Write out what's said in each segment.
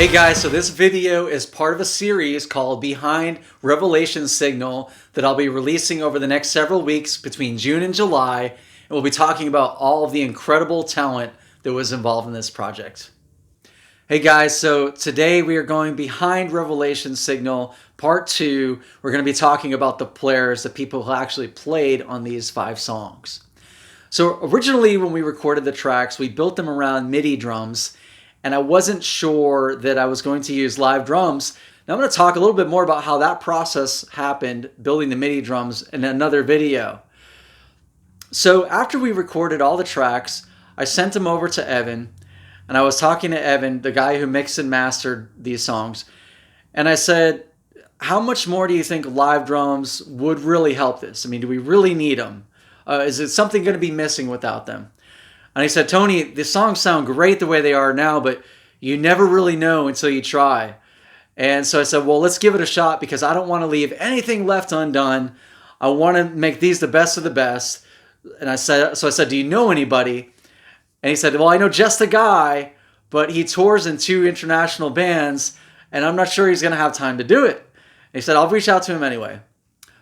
Hey guys, so this video is part of a series called Behind Revelation Signal that I'll be releasing over the next several weeks between June and July, and we'll be talking about all of the incredible talent that was involved in this project. Hey guys, so today we are going Behind Revelation Signal Part 2. We're going to be talking about the players, the people who actually played on these 5 songs. So originally when we recorded the tracks, we built them around MIDI drums, and I wasn't sure that I was going to use live drums. Now I'm going to talk a little bit more about how that process happened, building the MIDI drums, in another video. So after we recorded all the tracks, I sent them over to Evan, and I was talking to Evan, the guy who mixed and mastered these songs, and I said, how much more do you think live drums would really help this? I mean, do we really need them? Is it something going to be missing without them? And he said, Tony, the songs sound great the way they are now, but you never really know until you try. And so I said, well, let's give it a shot because I don't want to leave anything left undone. I want to make these the best of the best. And I said, do you know anybody? And he said, well, I know just a guy, but he tours in 2 international bands, and I'm not sure he's going to have time to do it. And he said, I'll reach out to him anyway.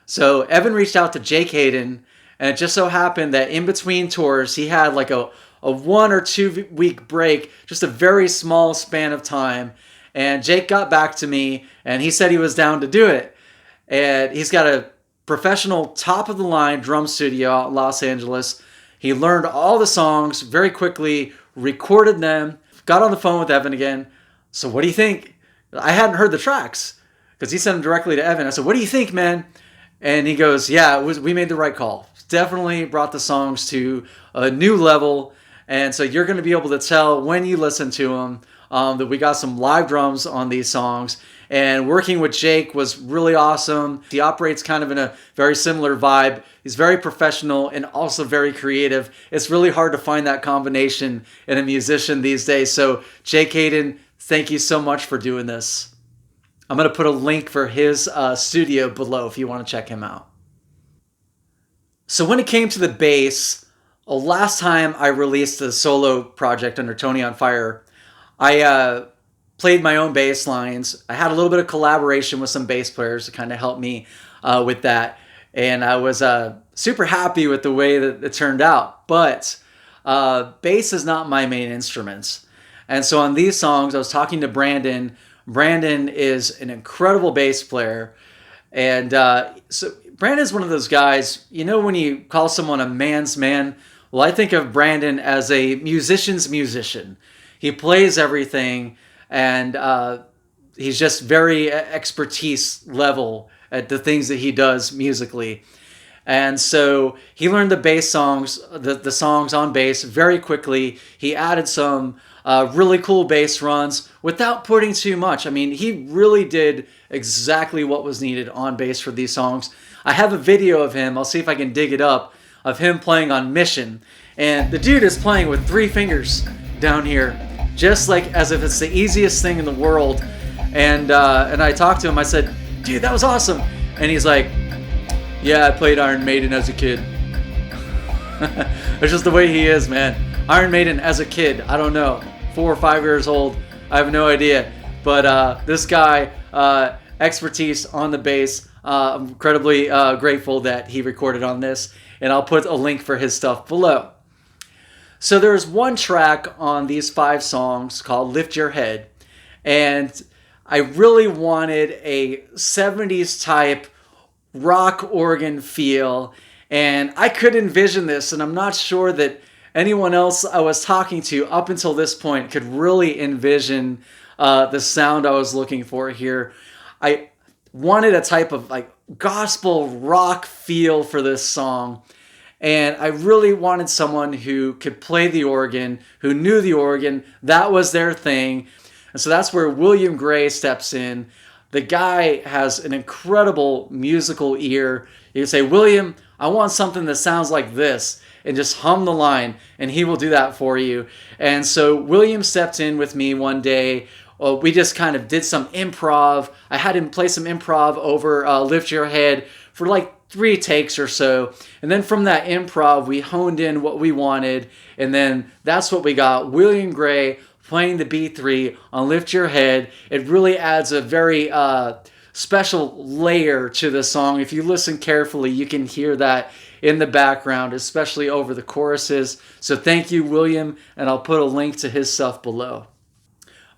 So Evan reached out to Jake Hayden, and it just so happened that in between tours, he had like a 1 or 2 week break, just a very small span of time. And Jake got back to me, and he said he was down to do it. And he's got a professional top-of-the-line drum studio out in Los Angeles. He learned all the songs very quickly, recorded them, got on the phone with Evan again. So what do you think? I hadn't heard the tracks because he sent them directly to Evan. I said, what do you think, man? And he goes, yeah, we made the right call. Definitely brought the songs to a new level. And so you're going to be able to tell when you listen to them that we got some live drums on these songs. And working with Jake was really awesome. He operates kind of in a very similar vibe. He's very professional and also very creative. It's really hard to find that combination in a musician these days. So Jake Hayden, thank you so much for doing this. I'm going to put a link for his studio below if you want to check him out. So when it came to the bass, last time I released the solo project under Tony on Fire, I played my own bass lines. I had a little bit of collaboration with some bass players to kind of help me with that. And I was super happy with the way that it turned out. But bass is not my main instrument. And so on these songs, I was talking to Brandon. Brandon is an incredible bass player. And so Brandon's one of those guys, you know when you call someone a man's man? Well, I think of Brandon as a musician's musician. He plays everything, and he's just very expertise level at the things that he does musically. And so he learned the bass songs, the songs on bass very quickly. He added some really cool bass runs without putting too much. I mean, he really did exactly what was needed on bass for these songs. I have a video of him, I'll see if I can dig it up, of him playing on Mission. And the dude is playing with 3 fingers down here, just like as if it's the easiest thing in the world. And I talked to him, I said, dude, that was awesome. And he's like, yeah, I played Iron Maiden as a kid. It's just the way he is, man. Iron Maiden as a kid, I don't know, 4 or 5 years old, I have no idea. But this guy, expertise on the bass, I'm incredibly grateful that he recorded on this, and I'll put a link for his stuff below. So there's one track on these 5 songs called Lift Your Head, and I really wanted a 70s type rock organ feel, and I could envision this, and I'm not sure that anyone else I was talking to up until this point could really envision the sound I was looking for here. I wanted a type of like gospel rock feel for this song, and I really wanted someone who could play the organ, who knew the organ. That was their thing. And so that's where William Gray steps in. The guy has an incredible musical ear. You can say, William, I want something that sounds like this, and just hum the line, and he will do that for you. And so William stepped in with me one day. We just kind of did some improv. I had him play some improv over Lift Your Head for like 3 takes or so. And then from that improv, we honed in what we wanted. And then that's what we got. William Gray playing the B3 on Lift Your Head. It really adds a very special layer to the song. If you listen carefully, you can hear that in the background, especially over the choruses. So thank you, William, and I'll put a link to his stuff below.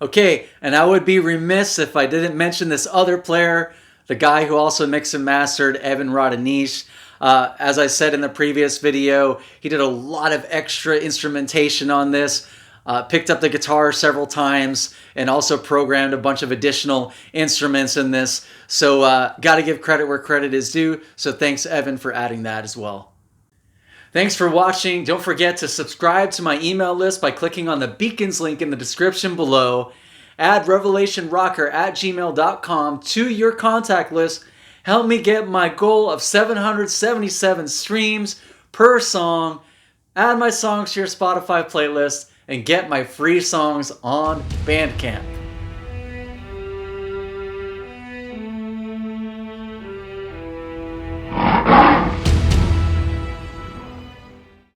Okay, and I would be remiss if I didn't mention this other player, the guy who also mixed and mastered, Evan Rodaniche. As I said in the previous video, he did a lot of extra instrumentation on this, picked up the guitar several times, and also programmed a bunch of additional instruments in this. So got to give credit where credit is due. So thanks, Evan, for adding that as well. Thanks for watching. Don't forget to subscribe to my email list by clicking on the beacons link in the description below. Add revelationrocker@gmail.com to your contact list. Help me get my goal of 777 streams per song. Add my songs to your Spotify playlist and get my free songs on Bandcamp.